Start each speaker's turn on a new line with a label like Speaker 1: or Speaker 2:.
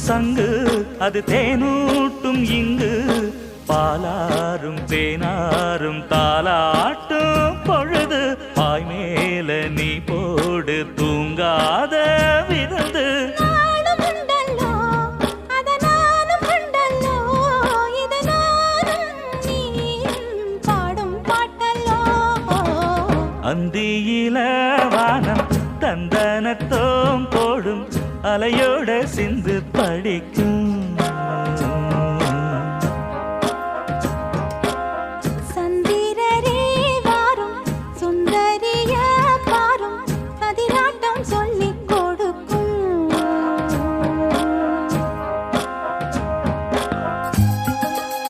Speaker 1: சங்கு அது தேனூட்டும் இங்கு பாலாரும் தேனாரும் தாலாட்டும் பொழுது பாய் மேல நீ போடு தூங்காத விருந்து அந்தியில வானம் தந்தனத்தோம் போடும் அலையோட சிந்து படிக்கும்